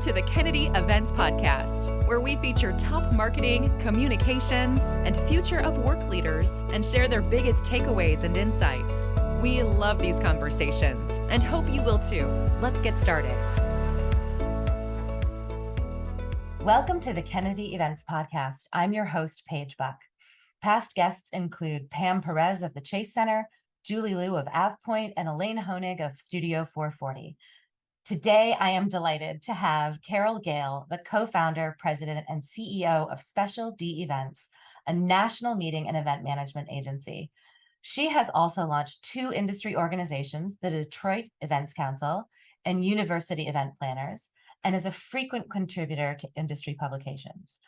to the Kennedy Events Podcast, where we feature top marketing, communications, and future of work leaders and share their biggest takeaways and insights. We love these conversations and hope you will too. Let's get started. Welcome to the Kennedy Events Podcast. I'm your host, Paige Buck. Past guests include Pam Perez of the Chase Center, Julie Liu of AvePoint, and Elaine Honig of Studio 440. Today, I am delighted to have Carol Galle, the co-founder, president, and CEO of Special D Events, a national meeting and event management agency. She has also launched two industry organizations, the Detroit Events Council and University Event Planners, and is a frequent contributor to industry publications.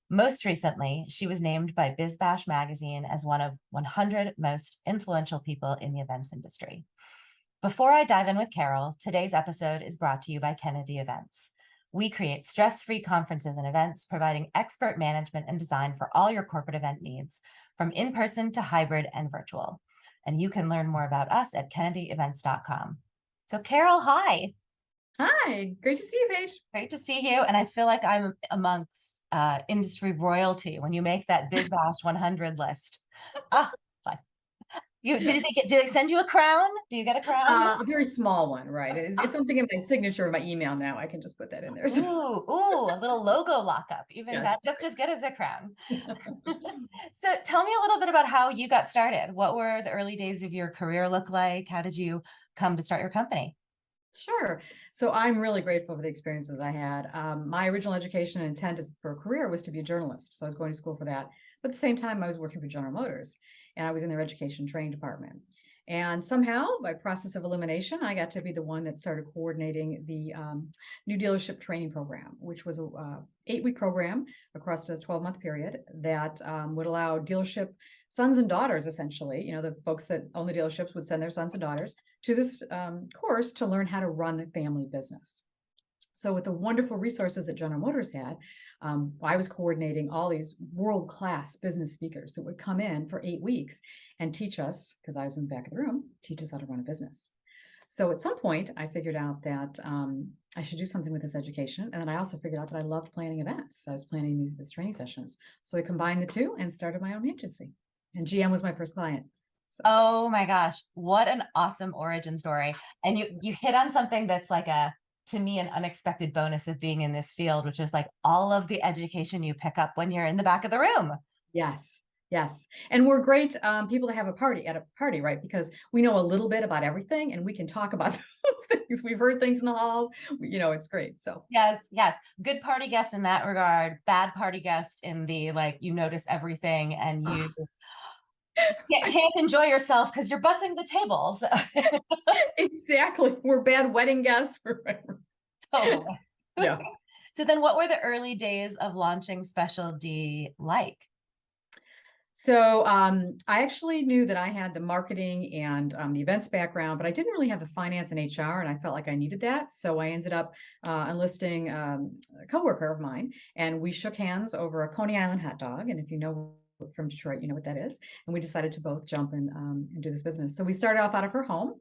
Most recently, she was named by BizBash magazine as one of 100 most influential people in the events industry. Before I dive in with Carol, today's episode is brought to you by Kennedy Events. We create stress-free conferences and events, providing expert management and design for all your corporate event needs, from in-person to hybrid and virtual. And you can learn more about us at kennedyevents.com. So Carol, hi. Hi, great to see you, Paige. Great to see you. And I feel like I'm amongst industry royalty when you make that BizBash 100 list. Ah, fun. Did they send you a crown? Do you get a crown? A very small one, right? It's something in my signature of my email now. I can just put that in there. So. Ooh, a little logo lockup. Even Yes. That's just as good as a crown. So tell me a little bit about how you got started. What were the early days of your career look like? How did you come to start your company? Sure. So I'm really grateful for the experiences I had. My original education and intent for a career was to be a journalist. So I was going to school for that. But at the same time, I was working for General Motors and I was in their education training department. And somehow, by process of elimination, I got to be the one that started coordinating the new dealership training program, which was a 8-week program across a 12-month period that would allow dealership sons and daughters, essentially, the folks that own the dealerships would send their sons and daughters to this course to learn how to run the family business. So with the wonderful resources that General Motors had, I was coordinating all these world-class business speakers that would come in for 8 weeks and teach us, because I was in the back of the room, teach us how to run a business. So at some point, I figured out that I should do something with this education. And then I also figured out that I loved planning events. So I was planning these training sessions. So I combined the two and started my own agency. And GM was my first client. So. Oh my gosh, what an awesome origin story. And you hit on something that's like to me, an unexpected bonus of being in this field, which is like all of the education you pick up when you're in the back of the room. Yes. And we're great people to have at a party, right? Because we know a little bit about everything and we can talk about those things. We've heard things in the halls, it's great. So yes. Good party guest in that regard, bad party guest in the, you notice everything and you can't enjoy yourself because you're bussing the tables. Exactly. We're bad wedding guests. Totally. Yeah. So then what were the early days of launching Special D like? So I actually knew that I had the marketing and the events background, but I didn't really have the finance and HR, and I felt like I needed that. So I ended up enlisting a coworker of mine, and we shook hands over a Coney Island hot dog. And if you know from Detroit, you know what that is. And we decided to both jump in and do this business. So we started off out of her home,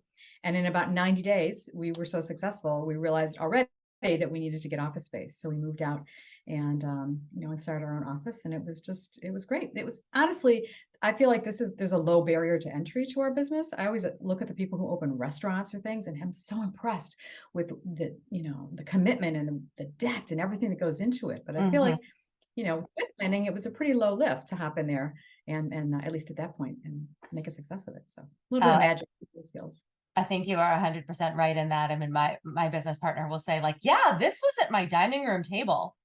and in about 90 days, we were so successful, we realized already that we needed to get office space. So we moved out and, and started our own office. And it was great. It was honestly, I feel like there's a low barrier to entry to our business. I always look at the people who open restaurants or things, and I'm so impressed with the commitment and the debt and everything that goes into it. But I feel like, planning, it was a pretty low lift to hop in there and at least at that point, and make a success of it. So a little bit of magic skills. I think you are 100% right in that. I mean, my business partner will say this was at my dining room table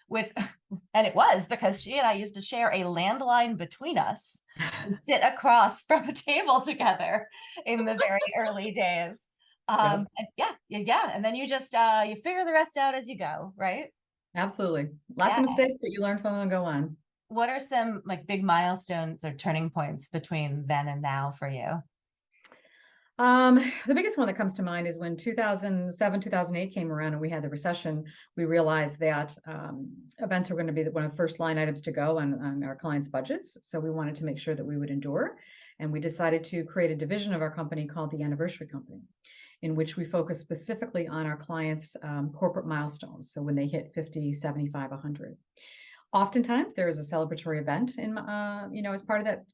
and it was because she and I used to share a landline between us and sit across from a table together in the very early days. And and then you just, you figure the rest out as you go, right? Absolutely. Lots of mistakes, but you learn from them and go on. What are some big milestones or turning points between then and now for you? The biggest one that comes to mind is when 2007, 2008 came around and we had the recession. We realized that events were going to be one of the first line items to go on our clients' budgets. So we wanted to make sure that we would endure. And we decided to create a division of our company called the Anniversary Company, in which we focus specifically on our clients' corporate milestones. So when they hit 50, 75, 100. Oftentimes there is a celebratory event in, as part of that,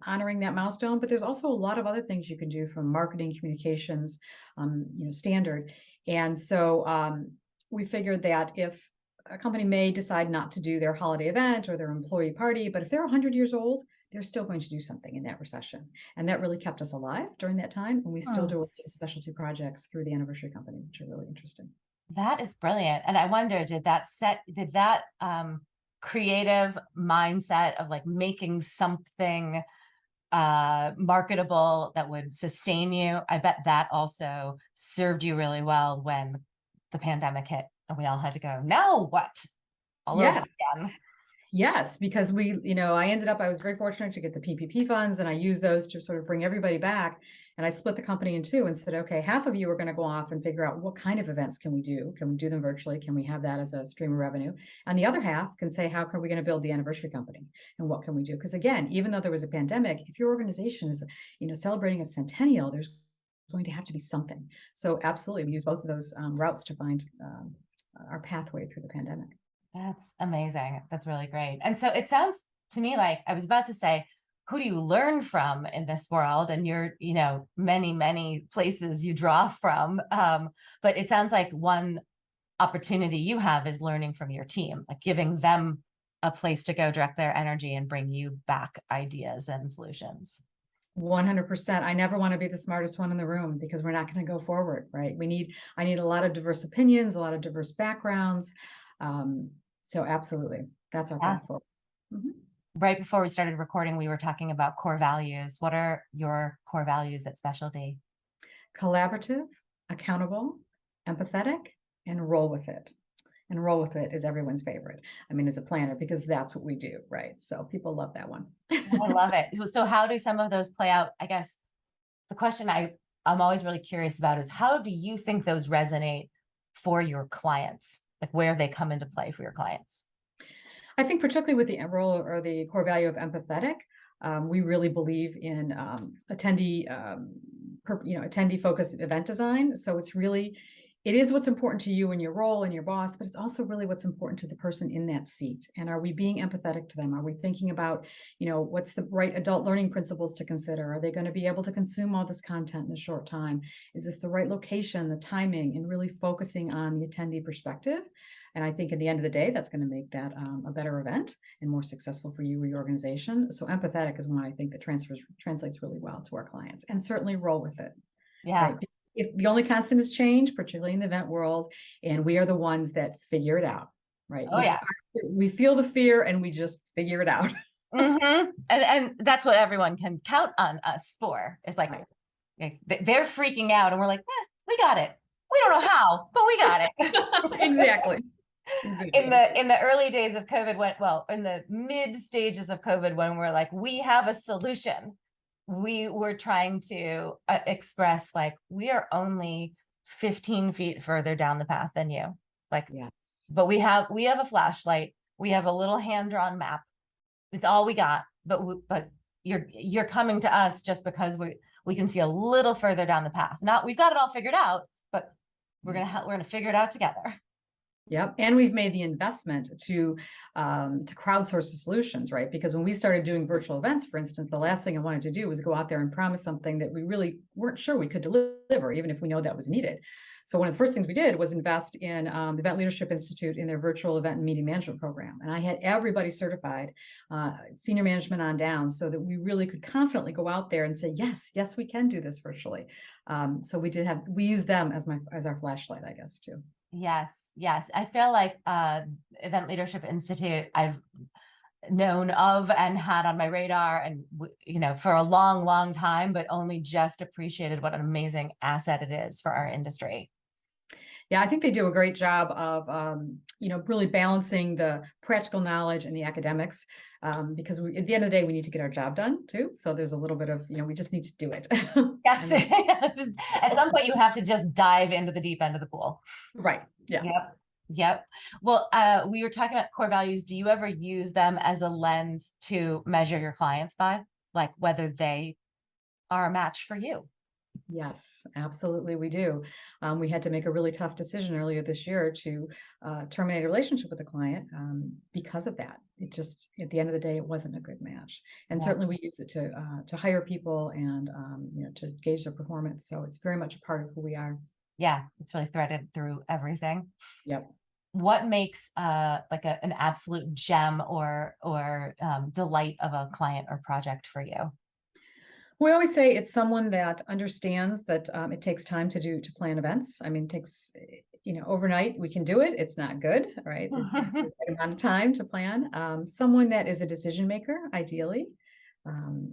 honoring that milestone, but there's also a lot of other things you can do from marketing, communications, standard. And so we figured that if a company may decide not to do their holiday event or their employee party, but if they're 100 years old, they're still going to do something in that recession. And that really kept us alive during that time. And we still do specialty projects through the Anniversary Company, which are really interesting. That is brilliant. And I wonder, did that creative mindset of like making something marketable that would sustain you, I bet that also served you really well when the pandemic hit and we all had to go, now what? All over again. Yes, because I was very fortunate to get the PPP funds, and I used those to sort of bring everybody back. And I split the company in two and said, okay, half of you are going to go off and figure out what kind of events can we do? Can we do them virtually? Can we have that as a stream of revenue? And the other half can say, how are we going to build the Anniversary Company? And what can we do? Because again, even though there was a pandemic, if your organization is, celebrating its centennial, there's going to have to be something. So absolutely, we use both of those routes to find our pathway through the pandemic. That's amazing. That's really great. And so it sounds to me like I was about to say, who do you learn from in this world? And you're, many, many places you draw from. But it sounds like one opportunity you have is learning from your team, like giving them a place to go direct their energy and bring you back ideas and solutions. 100%. I never want to be the smartest one in the room because we're not going to go forward, right? I need a lot of diverse opinions, a lot of diverse backgrounds. So absolutely, that's our path forward. Right before we started recording, we were talking about core values. What are your core values at Specialty? Collaborative, accountable, empathetic, and roll with it. And roll with it is everyone's favorite. I mean, as a planner, because that's what we do, right? So people love that one. I love it. So how do some of those play out? I guess the question I'm always really curious about is how do you think those resonate for your clients? Like where they come into play for your clients? I think particularly with the role or the core value of empathetic, we really believe in attendee focused event design. So it is what's important to you and your role and your boss, but it's also really what's important to the person in that seat. And are we being empathetic to them? Are we thinking about, what's the right adult learning principles to consider? Are they going to be able to consume all this content in a short time? Is this the right location, the timing, and really focusing on the attendee perspective? And I think at the end of the day, that's going to make that a better event and more successful for you or your organization. So empathetic is one I think that translates really well to our clients, and certainly roll with it. Yeah. Right? If the only constant is change, particularly in the event world, and we are the ones that figure it out, right? Oh, yeah. We feel the fear and we just figure it out. And that's what everyone can count on us for. It's like, they're freaking out and we're like, yes, we got it. We don't know how, but we got it. Exactly. In the early days of COVID, in the mid stages of COVID, when we're like, we have a solution, we were trying to express like, we are only 15 feet further down the path than you. Like, yeah. But we have a flashlight. We have a little hand-drawn map. It's all we got. But you're coming to us just because we can see a little further down the path. Not we've got it all figured out, but we're gonna figure it out together. Yep. And we've made the investment to crowdsource the solutions, right? Because when we started doing virtual events, for instance, the last thing I wanted to do was go out there and promise something that we really weren't sure we could deliver, even if we know that was needed. So one of the first things we did was invest in the Event Leadership Institute in their virtual event and meeting management program. And I had everybody certified, senior management on down, so that we really could confidently go out there and say, yes, we can do this virtually. So we used them as our flashlight, I guess, too. Yes. I feel like Event Leadership Institute I've known of and had on my radar and, for a long, long time, but only just appreciated what an amazing asset it is for our industry. Yeah, I think they do a great job of, really balancing the practical knowledge and the academics, because at the end of the day, we need to get our job done too. So there's a little bit of, we just need to do it. Yes. At some point, you have to just dive into the deep end of the pool. Right. Yeah. Yep. Well, we were talking about core values. Do you ever use them as a lens to measure your clients by, like whether they are a match for you. Yes, absolutely. We do. We had to make a really tough decision earlier this year to terminate a relationship with a client because of that. It just, at the end of the day, it wasn't a good match. And Yeah. certainly we use it to hire people and, to gauge their performance. So it's very much a part of who we are. Yeah, it's really threaded through everything. Yep. What makes like an absolute gem or delight of a client or project for you? We always say it's someone that understands that it takes time to plan events. I mean, it takes, overnight we can do it. It's not good, right? It's the right amount of time to plan. Someone that is a decision maker, ideally,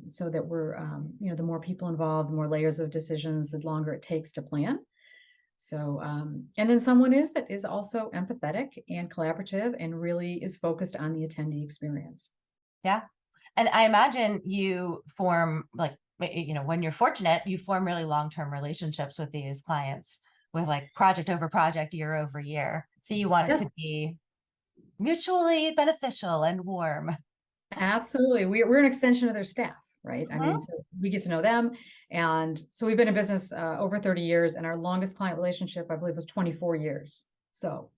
so that we're, the more people involved, the more layers of decisions, the longer it takes to plan. So, and then someone that is also empathetic and collaborative and really is focused on the attendee experience. Yeah. And I imagine you form when you're fortunate, you form really long-term relationships with these clients with like project over project, year over year. So you want it to Yes. be mutually beneficial and warm. Absolutely. We're an extension of their staff, right? I mean, so we get to know them. And so we've been in business over 30 years, and our longest client relationship, I believe, was 24 years. So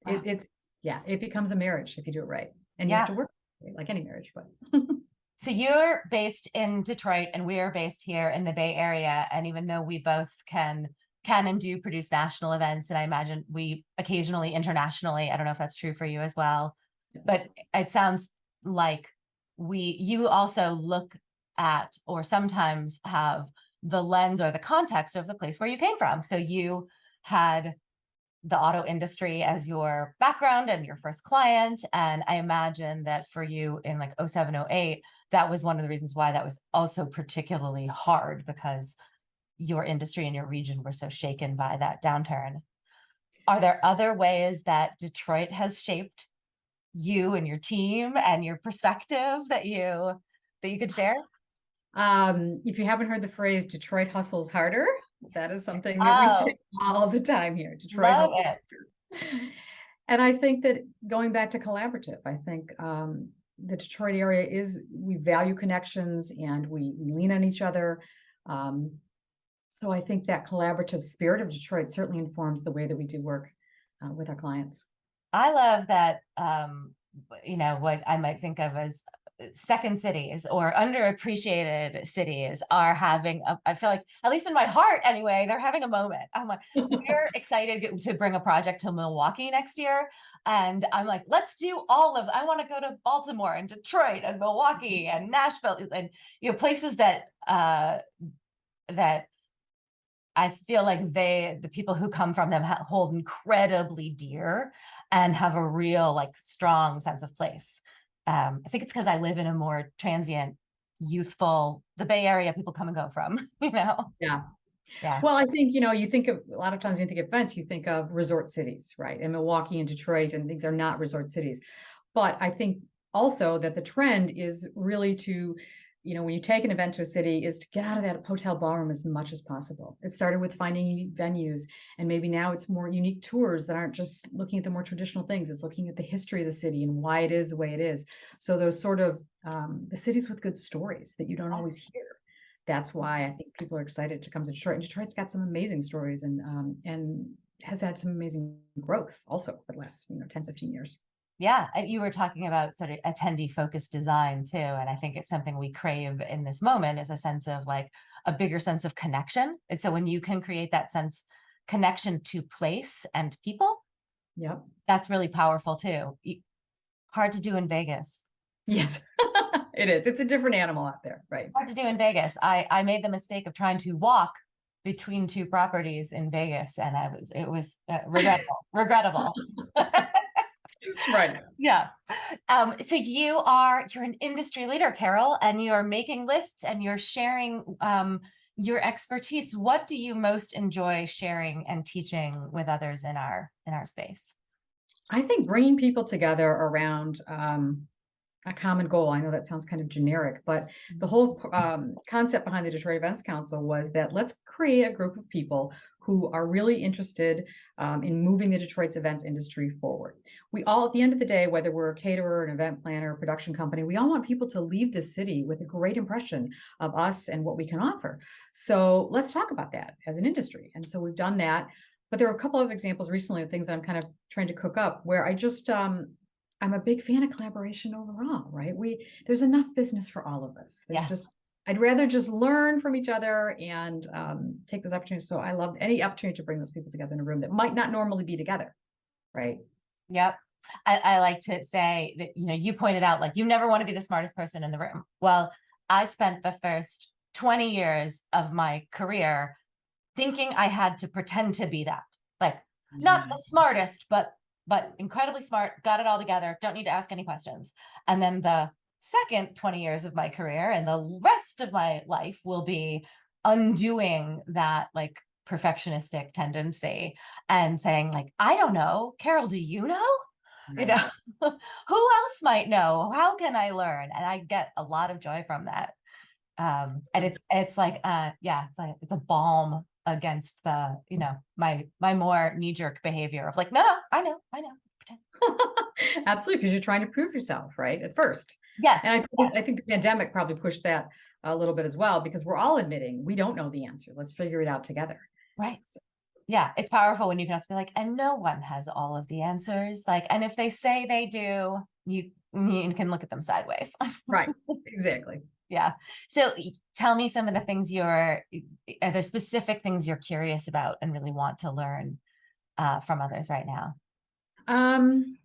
Wow. it becomes a marriage if you do it right. And you Yeah. have to work like any marriage, but So you're based in Detroit and we are based here in the Bay Area. And even though we both can and do produce national events, and I imagine we occasionally internationally, I don't know if that's true for you as well, but it sounds like you also look at or sometimes have the lens or the context of the place where you came from. So you had the auto industry as your background and your first client. And I imagine that for you in like 07, 08, that was one of the reasons why that was also particularly hard, because your industry and your region were so shaken by that downturn. Are there other ways that Detroit has shaped you and your team and your perspective that you could share? if you haven't heard the phrase Detroit hustles harder, that is something that we Oh, say all the time here. Detroit love hustles it. harder. And I think that going back to collaborative, I think the Detroit area we value connections and we lean on each other. So I think that collaborative spirit of Detroit certainly informs the way that we do work with our clients. I love that, what I might think of as second cities or underappreciated cities are having I feel like, at least in my heart anyway, they're having a moment. I'm like, we're excited to bring a project to Milwaukee next year. And I'm like, let's do I want to go to Baltimore and Detroit and Milwaukee and Nashville and, places that I feel like the people who come from them hold incredibly dear and have a real like strong sense of place. I think it's because I live in a more transient, youthful, the Bay Area people come and go from, Yeah. Yeah. Well, I think, you think of a lot of times when you think of events, you think of resort cities, right? And Milwaukee and Detroit and things are not resort cities. But I think also that the trend is really to, when you take an event to a city, is to get out of that hotel ballroom as much as possible. It started with finding unique venues, and maybe now it's more unique tours that aren't just looking at the more traditional things. It's looking at the history of the city and why it is the way it is. So those sort of the cities with good stories that you don't always hear. That's why I think people are excited to come to Detroit. And Detroit's got some amazing stories and has had some amazing growth also for the last 10, 15 years. Yeah, you were talking about sort of attendee focused design too. And I think it's something we crave in this moment, is a sense of like a bigger sense of connection. And so when you can create that connection to place and people, Yep. that's really powerful too. Hard to do in Vegas. Yes, it is. It's a different animal out there, right? Hard to do in Vegas. I made the mistake of trying to walk between two properties in Vegas, and it was regrettable. Right. Yeah. So you're an industry leader, Carol, and you're making lists and you're sharing your expertise. What do you most enjoy sharing and teaching with others in our space? I think bringing people together around a common goal. I know that sounds kind of generic, but the whole concept behind the Detroit Events Council was that let's create a group of people who are really interested in moving the Detroit's events industry forward. We all, at the end of the day, whether we're a caterer, an event planner, a production company, we all want people to leave the city with a great impression of us and what we can offer. So let's talk about that as an industry. And so we've done that. But there are a couple of examples recently of things that I'm kind of trying to cook up where I just, I'm a big fan of collaboration overall, right? There's enough business for all of us. There's just, I'd rather just learn from each other and take those opportunities. So I love any opportunity to bring those people together in a room that might not normally be together, right? Yep. I like to say that, you pointed out, like, you never want to be the smartest person in the room. Well, I spent the first 20 years of my career thinking I had to pretend to be that, like, not the smartest, but incredibly smart, got it all together, don't need to ask any questions. And then the second 20 years of my career and the rest of my life will be undoing that, like, perfectionistic tendency and saying, like, I don't know, Carol, do you know? Who else might know? How can I learn? And I get a lot of joy from that. And it's like, it's a balm against the, my more knee-jerk behavior of like, no, I know. Absolutely, because you're trying to prove yourself, right? At first. Yes. And I think the pandemic probably pushed that a little bit as well, because we're all admitting we don't know the answer. Let's figure it out together. Right. So. Yeah, it's powerful when you can also be like, and no one has all of the answers. Like, and if they say they do, you can look at them sideways. Right. Exactly. Yeah. So tell me some of the things are there specific things you're curious about and really want to learn from others right now? I'm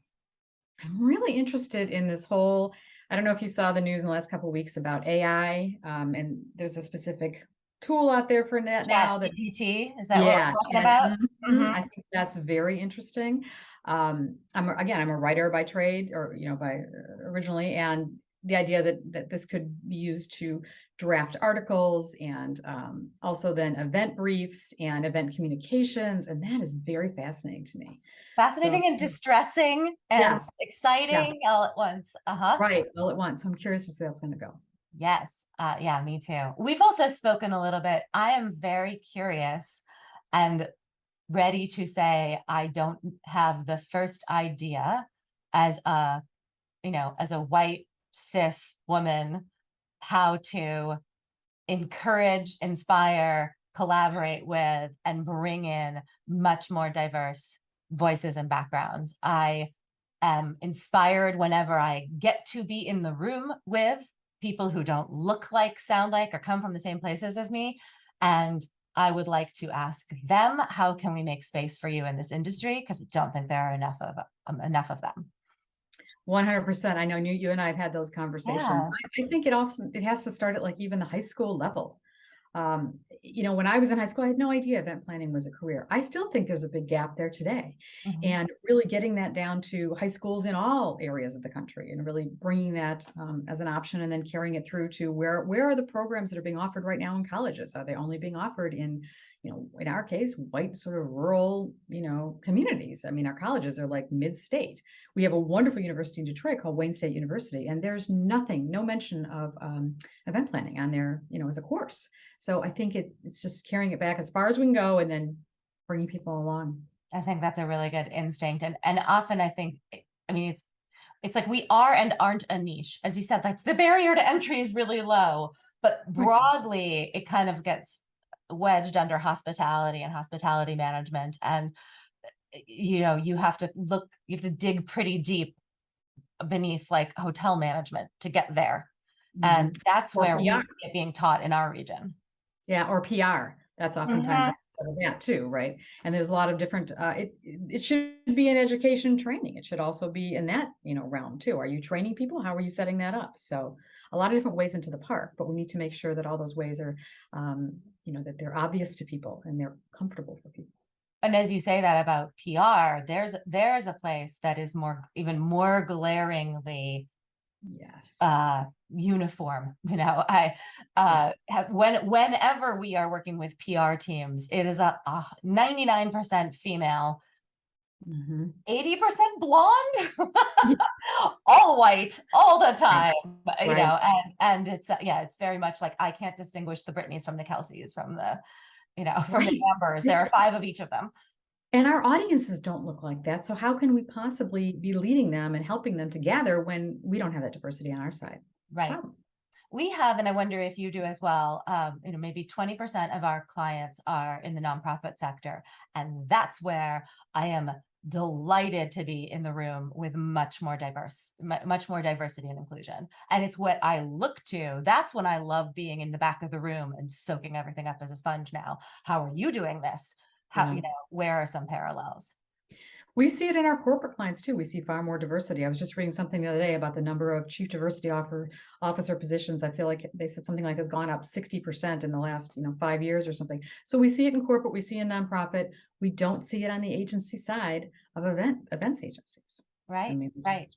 really interested in this whole, I don't know if you saw the news in the last couple of weeks about AI, and there's a specific tool out there for that now. GPT, is that what we're talking about? I think that's very interesting. I'm a writer by trade, or by originally, and the idea that this could be used to draft articles and also then event briefs and event communications, and that is very fascinating to me. Fascinating and distressing and exciting all at once. Right, all at once. So I'm curious to see how it's going to go. Yes. Yeah, me too. We've also spoken a little bit. I am very curious and ready to say I don't have the first idea as a white cis woman how to encourage, inspire, collaborate with, and bring in much more diverse voices and backgrounds. I am inspired whenever I get to be in the room with people who don't look like, sound like, or come from the same places as me. And I would like to ask them, how can we make space for you in this industry? Because I don't think there are enough of them. 100%. I know you and I have had those conversations. I think it has to start at like even the high school level. When I was in high school, I had no idea event planning was a career. I still think there's a big gap there today. And really getting that down to high schools in all areas of the country and really bringing that as an option, and then carrying it through to where are the programs that are being offered right now in colleges? Are they only being offered in, in our case, white sort of rural, communities? I mean, our colleges are like mid-state. We have a wonderful university in Detroit called Wayne State University, and there's no mention of event planning on there, as a course. So I think it's just carrying it back as far as we can go and then bringing people along. I think that's a really good instinct. And often I think, it's like we are and aren't a niche. As you said, like the barrier to entry is really low, but broadly it kind of gets wedged under hospitality and hospitality management. And, you have to dig pretty deep beneath like hotel management to get there. And that's where we see it being taught in our region. Yeah, or PR. That's oftentimes that too, right? And there's a lot of different. It should be in education training. It should also be in that realm too. Are you training people? How are you setting that up? So a lot of different ways into the park, but we need to make sure that all those ways are, that they're obvious to people and they're comfortable for people. And as you say that about PR, there's a place that is even more glaringly uniform. Whenever we are working with PR teams, it is a 99% female, 80% blonde, all white all the time, and it's it's very much like I can't distinguish the Britneys from the Kelseys, from the from the Right. Ambers. There are 5 of each of them. And our audiences don't look like that. So how can we possibly be leading them and helping them to gather when we don't have that diversity on our side? It's a Right. problem. We have, and I wonder if you do as well, maybe 20% of our clients are in the nonprofit sector. And that's where I am delighted to be in the room with much more diversity and inclusion. And it's what I look to. That's when I love being in the back of the room and soaking everything up as a sponge now. How are you doing this? Yeah. Where are some parallels? We see it in our corporate clients too. We see far more diversity. I was just reading something the other day about the number of chief diversity officer positions. I feel like they said something like has gone up 60% in the last, 5 years or something. So we see it in corporate, we see it in nonprofit. We don't see it on the agency side of events agencies. Right, right.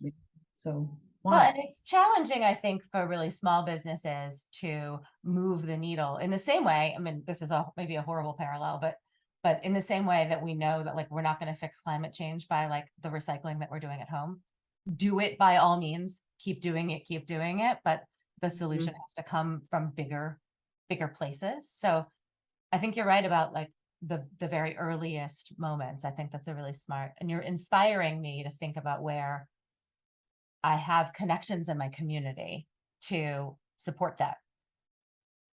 So Well, why? and it's challenging, I think, for really small businesses to move the needle in the same way. I mean, this is maybe a horrible parallel, but in the same way that we know that like we're not going to fix climate change by like the recycling that we're doing at home. Do it by all means, keep doing it, but the solution has to come from bigger places. So I think you're right about like the very earliest moments. I think that's a really smart, and you're inspiring me to think about where I have connections in my community to support that.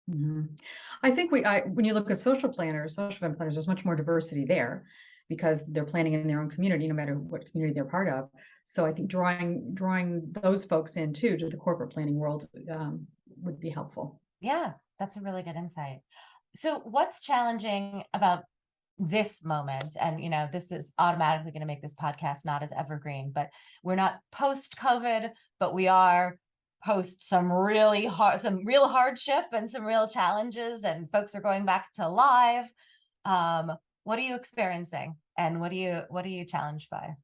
Mhm. I think when you look at social event planners, there's much more diversity there because they're planning in their own community, no matter what community they're part of. So I think drawing those folks in too to the corporate planning world would be helpful. Yeah, that's a really good insight. So what's challenging about this moment? And, this is automatically going to make this podcast not as evergreen, but we're not post COVID, but we are post some real hardship and some real challenges, and folks are going back to live. What are you experiencing, and what are you challenged by?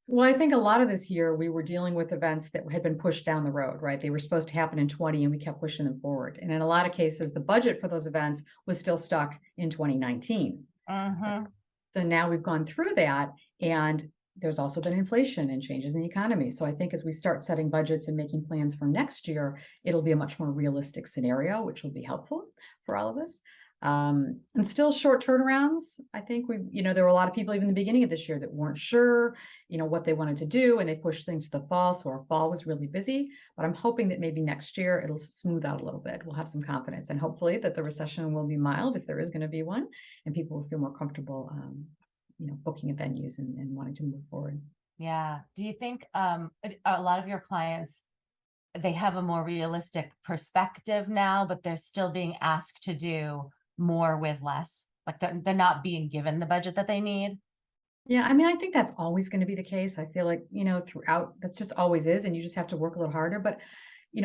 Well, I think a lot of this year we were dealing with events that had been pushed down the road, right? They were supposed to happen in 20 and we kept pushing them forward. And in a lot of cases, the budget for those events was still stuck in 2019. Mm-hmm. So now we've gone through that, and there's also been inflation and changes in the economy. So I think as we start setting budgets and making plans for next year, it'll be a much more realistic scenario, which will be helpful for all of us. And still short turnarounds. I think there were a lot of people even in the beginning of this year that weren't sure, what they wanted to do, and they pushed things to the fall. So our fall was really busy, but I'm hoping that maybe next year it'll smooth out a little bit. We'll have some confidence, and hopefully that the recession will be mild if there is going to be one, and people will feel more comfortable, booking at venues and wanting to move forward. Yeah. Do you think a lot of your clients, they have a more realistic perspective now, but they're still being asked to do more with less? Like they're not being given the budget that they need? Yeah, I mean, I think that's always going to be the case. I feel like, throughout, that's just always is, and you just have to work a little harder. But,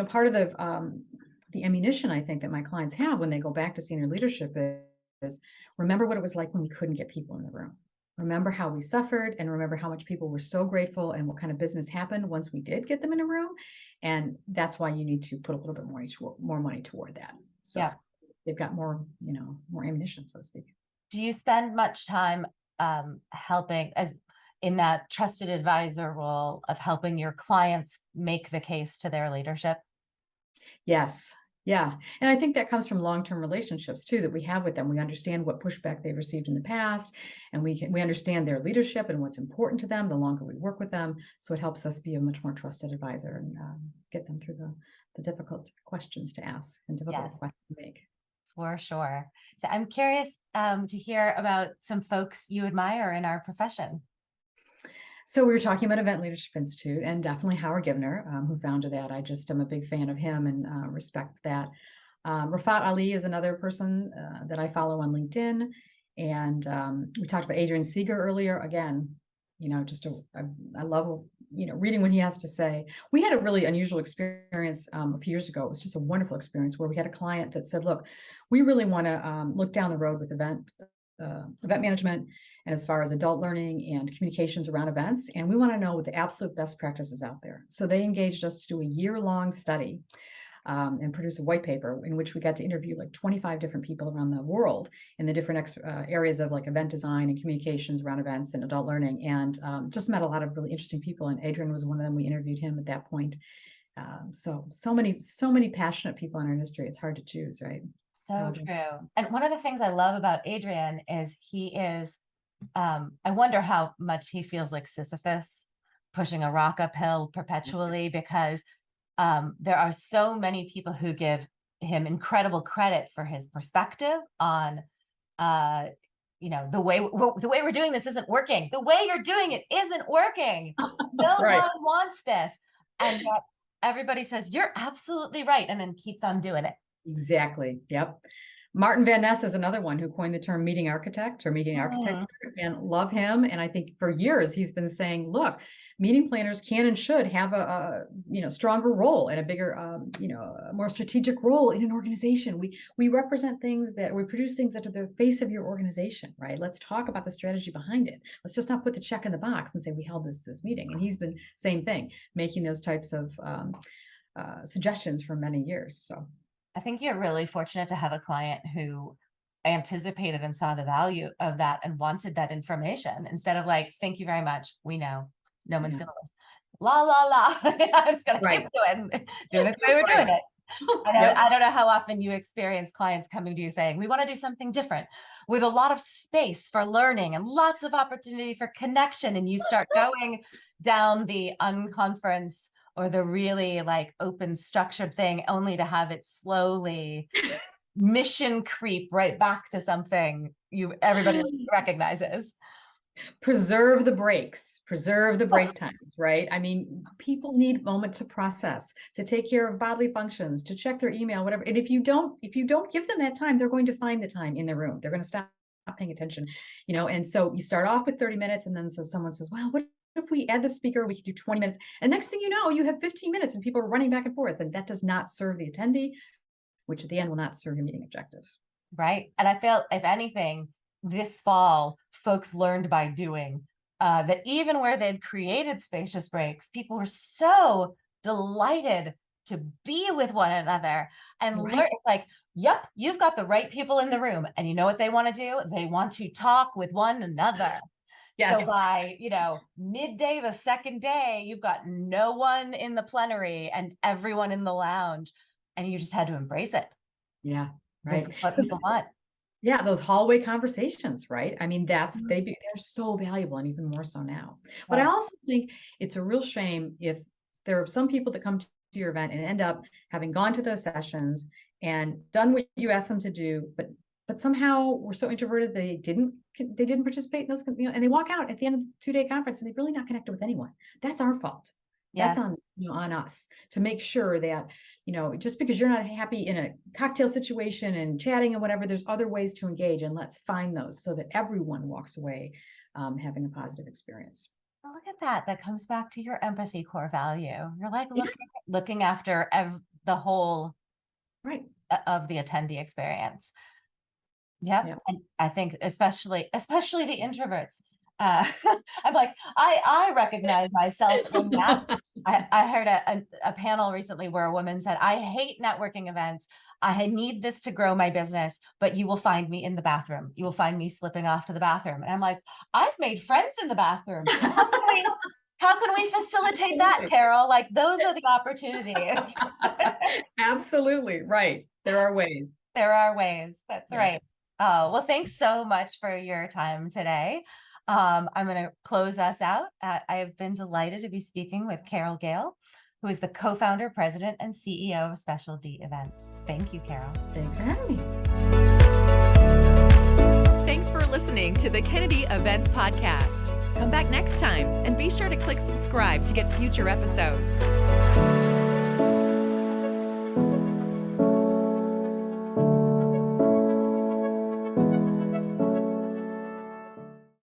part of the ammunition I think that my clients have when they go back to senior leadership is remember what it was like when we couldn't get people in the room. Remember how we suffered, and remember how much people were so grateful and what kind of business happened once we did get them in a room. And that's why you need to put a little bit more money toward that. So Yeah. they've got more ammunition, so to speak. Do you spend much time helping as in that trusted advisor role of helping your clients make the case to their leadership? Yes. Yeah. And I think that comes from long-term relationships too, that we have with them. We understand what pushback they've received in the past, and we understand their leadership and what's important to them the longer we work with them. So it helps us be a much more trusted advisor and get them through the difficult questions to ask and difficult questions to make. For sure. So I'm curious to hear about some folks you admire in our profession. So we were talking about Event Leadership Institute, and definitely Howard Givner, who founded that. I just am a big fan of him and respect that. Rafat Ali is another person that I follow on LinkedIn. And we talked about Adrian Seeger earlier. Again, I love, reading what he has to say. We had a really unusual experience a few years ago. It was just a wonderful experience where we had a client that said, look, we really want to look down the road with event management and as far as adult learning and communications around events. And we want to know what the absolute best practices out there. So they engaged us to do a year-long study and produce a white paper in which we got to interview like 25 different people around the world in the different areas of like event design and communications around events and adult learning, and just met a lot of really interesting people. And Adrian was one of them. We interviewed him at that point. So many passionate people in our industry. It's hard to choose, right? So true. And one of the things I love about Adrian is he is, I wonder how much he feels like Sisyphus pushing a rock uphill perpetually, because there are so many people who give him incredible credit for his perspective on, the way we're doing this isn't working. The way you're doing it isn't working. No Right. one wants this. And yet everybody says, you're absolutely right. And then keeps on doing it. Exactly. Yep. Martin Van Ness is another one who coined the term meeting architect or meeting architecture, and love him. And I think for years he's been saying, look, meeting planners can and should have a stronger role and a bigger, a more strategic role in an organization. We represent things that we produce things that are the face of your organization, right? Let's talk about the strategy behind it. Let's just not put the check in the box and say we held this meeting. And he's been same thing, making those types of suggestions for many years. So I think you're really fortunate to have a client who anticipated and saw the value of that and wanted that information instead of like, thank you very much. We know no one's going to listen. La, la, la. I'm just going to keep doing it the way we're doing it. I don't know how often you experience clients coming to you saying, we want to do something different with a lot of space for learning and lots of opportunity for connection. And you start going down the unconference or the really like open structured thing, only to have it slowly mission creep right back to something everybody else recognizes. Preserve the breaks, preserve the break times, right? I mean, people need a moment to process, to take care of bodily functions, to check their email, whatever. And if you don't give them that time, they're going to find the time in the room. They're going to stop paying attention, and so you start off with 30 minutes and then someone says, well, what if we add the speaker, we could do 20 minutes. And next thing you know, you have 15 minutes and people are running back and forth. And that does not serve the attendee, which at the end will not serve your meeting objectives. Right. And I feel, if anything, this fall, folks learned by doing that even where they'd created spacious breaks, people were so delighted to be with one another and learn. Like, yep, you've got the right people in the room. And you know what they want to do? They want to talk with one another. Yes. So by, midday, the second day, you've got no one in the plenary and everyone in the lounge, and you just had to embrace it. Yeah. Right. This is what people want. Yeah. Those hallway conversations, right? I mean, they're so valuable, and even more so now. But I also think it's a real shame if there are some people that come to your event and end up having gone to those sessions and done what you asked them to do, but somehow we're so introverted they didn't participate in those, and they walk out at the end of the 2-day conference and they've really not connected with anyone. That's our fault. That's on us to make sure that, just because you're not happy in a cocktail situation and chatting and whatever, there's other ways to engage, and let's find those so that everyone walks away having a positive experience. Well, look at that. That comes back to your empathy core value. You're like looking after the whole of the attendee experience. Yep. And I think especially the introverts. I'm like, I recognize myself in that. I heard a panel recently where a woman said, I hate networking events. I need this to grow my business, but you will find me in the bathroom. You will find me slipping off to the bathroom. And I'm like, I've made friends in the bathroom. How can we facilitate that, Carol? Like, those are the opportunities. Absolutely. Right. There are ways. That's right. Oh, well, thanks so much for your time today. I'm going to close us out. I have been delighted to be speaking with Carol Galle, who is the co-founder, president, and CEO of Special D Events. Thank you, Carol. Thanks for having me. Thanks for listening to the Kennedy Events Podcast. Come back next time and be sure to click subscribe to get future episodes.